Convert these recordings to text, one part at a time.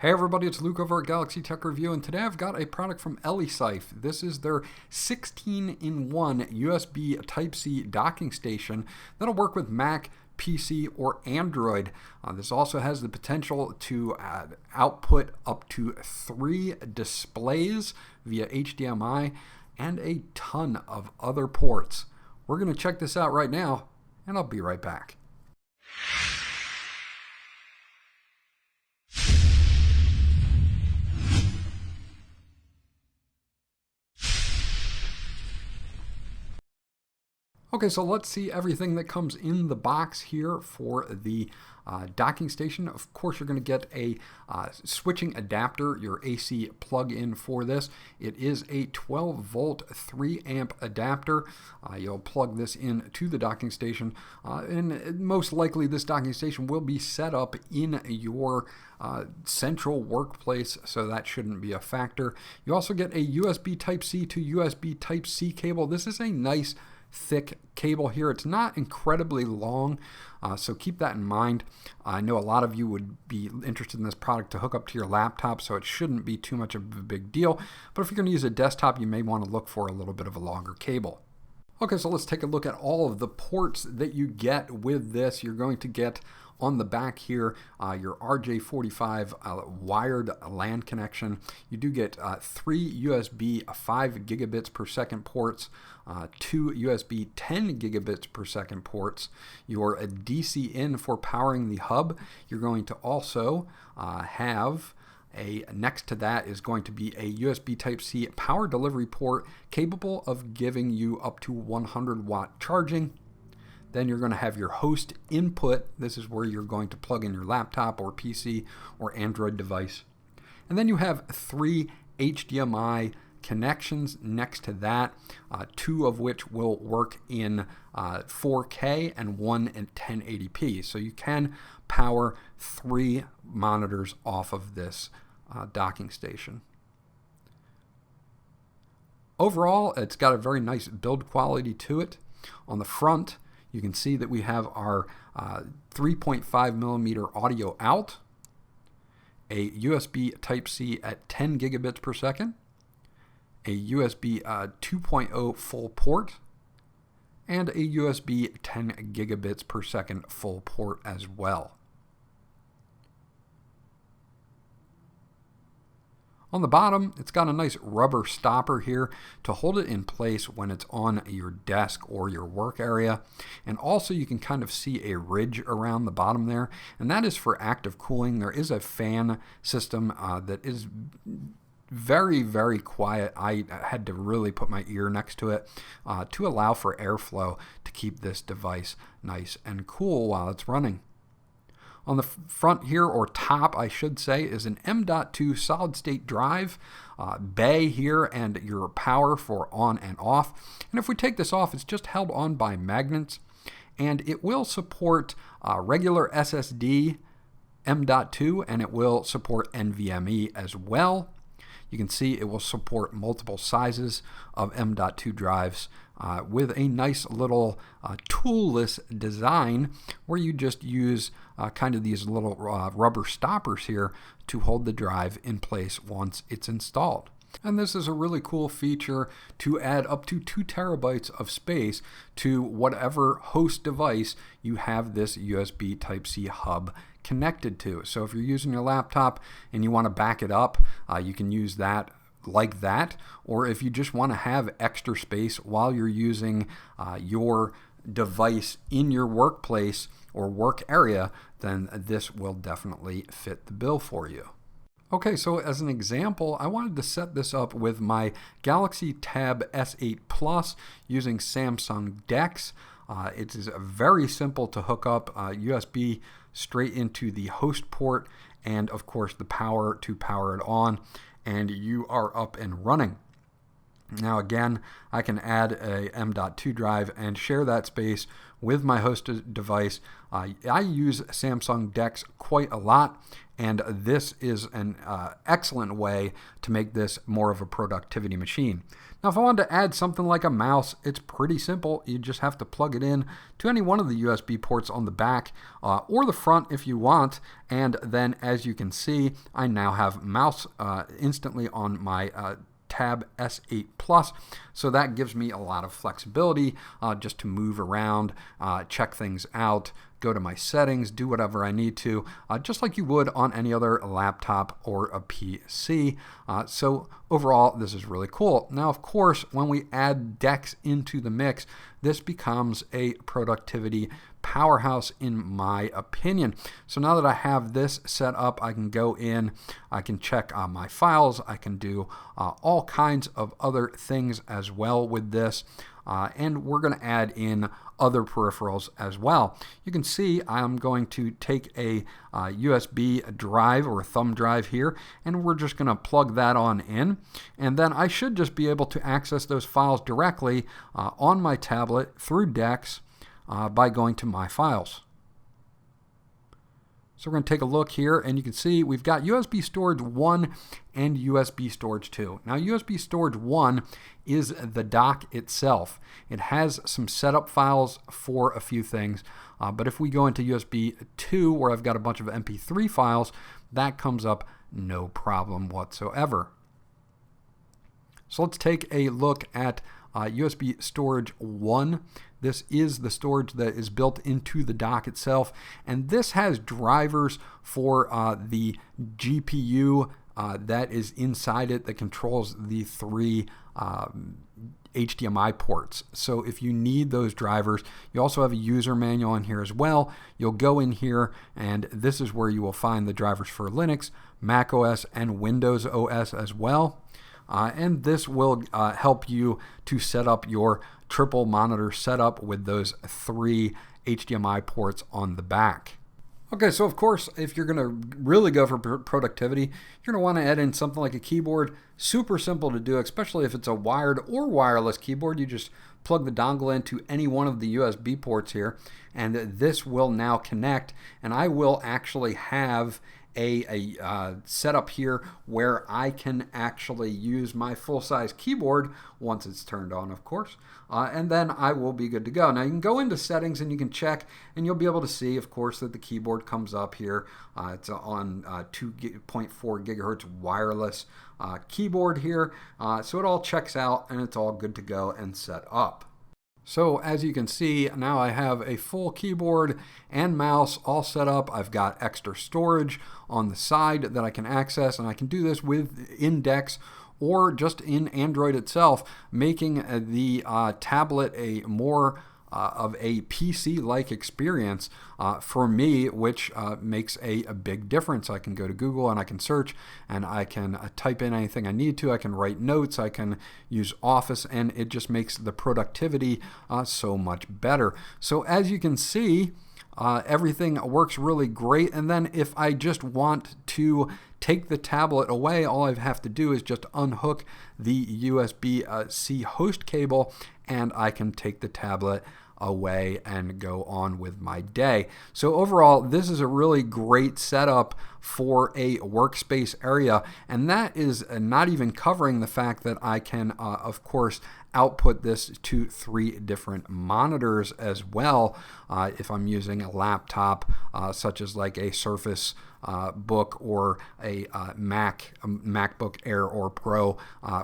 Hey everybody, it's Luke over at Galaxy Tech Review, and today I've got a product from Elecife. This is their 16-in-1 USB Type-C docking station that'll work with Mac, PC, or Android. This also has the potential to output up to 3 displays via HDMI and a ton of other ports. We're going to check this out right now, and I'll be right back. Okay, so let's see everything that comes in the box here for the docking station. Of course, you're going to get a switching adapter, your AC plug-in for this. It is a 12-volt, 3-amp adapter. You'll plug this in to the docking station, and most likely this docking station will be set up in your central workplace, so that shouldn't be a factor. You also get a USB Type-C to USB Type-C cable. This is a nice thick cable here. It's not incredibly long, so keep that in mind. I know a lot of you would be interested in this product to hook up to your laptop, so it shouldn't be too much of a big deal. But if you're going to use a desktop, you may want to look for a little bit of a longer cable. Okay, so let's take a look at all of the ports that you get with this. You're going to get on the back here your RJ45 wired LAN connection. You do get 3 USB 5 gigabits per second ports, 2 USB 10 gigabits per second ports, your DC in for powering the hub. You're going to also have next to that is going to be a USB Type-C power delivery port capable of giving you up to 100-watt charging. Then you're going to have your host input. This is where you're going to plug in your laptop or PC or Android device. And then you have 3 HDMI connections next to that, 2 of which will work in 4K and 1 in 1080p. So you can power 3 monitors off of this docking station. Overall, it's got a very nice build quality to it. On the front, you can see that we have our 3.5 millimeter audio out, a USB Type-C at 10 gigabits per second, a USB 2.0 full port, and a USB 10 gigabits per second full port as well. On the bottom, it's got a nice rubber stopper here to hold it in place when it's on your desk or your work area. And also you can kind of see a ridge around the bottom there, and that is for active cooling. There is a fan system that is very, very quiet. I had to really put my ear next to it to allow for airflow to keep this device nice and cool while it's running. On the front here, or top I should say, is an M.2 solid state drive bay here and your power for on and off. And if we take this off, it's just held on by magnets, and it will support regular SSD M.2, and it will support NVMe as well. You can see it will support multiple sizes of M.2 drives with a nice little toolless design where you just use kind of these little rubber stoppers here to hold the drive in place once it's installed. And this is a really cool feature to add up to 2 terabytes of space to whatever host device you have this USB Type-C hub connected to. So if you're using your laptop and you want to back it up, you can use that like that. Or if you just want to have extra space while you're using your device in your workplace or work area, then this will definitely fit the bill for you. Okay, so as an example, I wanted to set this up with my Galaxy Tab S8 Plus using Samsung Dex. It is very simple to hook up USB straight into the host port and of course the power to power it on, and you are up and running. Now again, I can add a M.2 drive and share that space with my host device. I use Samsung Dex quite a lot, and this is an excellent way to make this more of a productivity machine. Now, if I wanted to add something like a mouse, it's pretty simple. You just have to plug it in to any one of the USB ports on the back or the front if you want. And then, as you can see, I now have mouse instantly on my Tab S8 Plus, so that gives me a lot of flexibility just to move around, check things out, go to my settings, do whatever I need to, just like you would on any other laptop or a PC. So overall, this is really cool. Now, of course, when we add Dex into the mix, this becomes a productivity powerhouse in my opinion. So now that I have this set up, I can go in, I can check my files, I can do all kinds of other things as well with this. And we're going to add in other peripherals as well. You can see I'm going to take a USB drive or a thumb drive here, and we're just going to plug that on in. And then I should just be able to access those files directly on my tablet through Dex by going to My Files. So we're going to take a look here, and you can see we've got USB storage 1 and USB storage 2. Now, USB storage 1 is the dock itself. It has some setup files for a few things, but if we go into USB 2, where I've got a bunch of MP3 files, that comes up no problem whatsoever. So let's take a look at USB storage 1. This is the storage that is built into the dock itself, and this has drivers for the GPU that is inside it that controls the 3 HDMI ports. So if you need those drivers, you also have a user manual in here as well. You'll go in here, and this is where you will find the drivers for Linux, Mac OS, and Windows OS as well. And this will help you to set up your triple monitor setup with those 3 HDMI ports on the back. Okay, so of course, if you're going to really go for productivity, you're going to want to add in something like a keyboard. Super simple to do, especially if it's a wired or wireless keyboard. You just plug the dongle into any one of the USB ports here, and this will now connect. And I will actually have a setup here where I can actually use my full-size keyboard once it's turned on, of course, and then I will be good to go. Now you can go into settings and you can check, and you'll be able to see, of course, that the keyboard comes up here. It's on 2.4 gigahertz wireless keyboard here, so it all checks out and it's all good to go and set up. So as you can see, now I have a full keyboard and mouse all set up. I've got extra storage on the side that I can access, and I can do this with Dex or just in Android itself, making the tablet a more of a PC-like experience for me, which makes a big difference. I can go to Google and I can search, and I can type in anything I need to. I can write notes, I can use Office, and it just makes the productivity so much better. So as you can see, everything works really great. And then if I just want to take the tablet away, all I have to do is just unhook the USB-C host cable, and I can take the tablet away and go on with my day. So overall, this is a really great setup for a workspace area, and that is not even covering the fact that I can, of course, output this to 3 different monitors as well. If I'm using a laptop such as like a Surface Book or a MacBook Air or Pro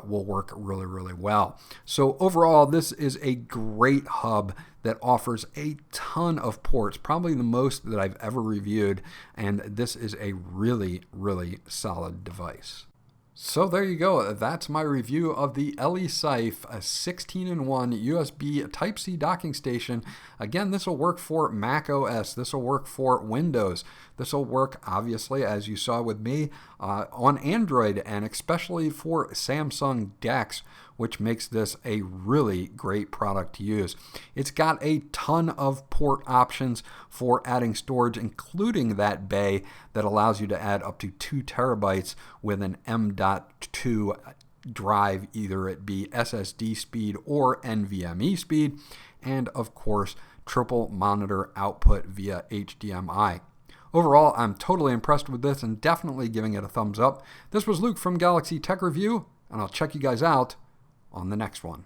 will work really, really well. So overall, this is a great hub that offers a ton of ports, probably the most that I've ever reviewed, and this is a really, really solid device. So there you go. That's my review of the Elecife 16-in-1 USB Type-C docking station. Again, this will work for Mac OS. This will work for Windows. This will work, obviously, as you saw with me, on Android, and especially for Samsung Dex, which makes this a really great product to use. It's got a ton of port options for adding storage, including that bay that allows you to add up to 2 terabytes with an M.2 drive, either it be SSD speed or NVMe speed, and of course triple monitor output via HDMI. Overall, I'm totally impressed with this and definitely giving it a thumbs up. This was Luke from Galaxy Tech Review, and I'll check you guys out on the next one.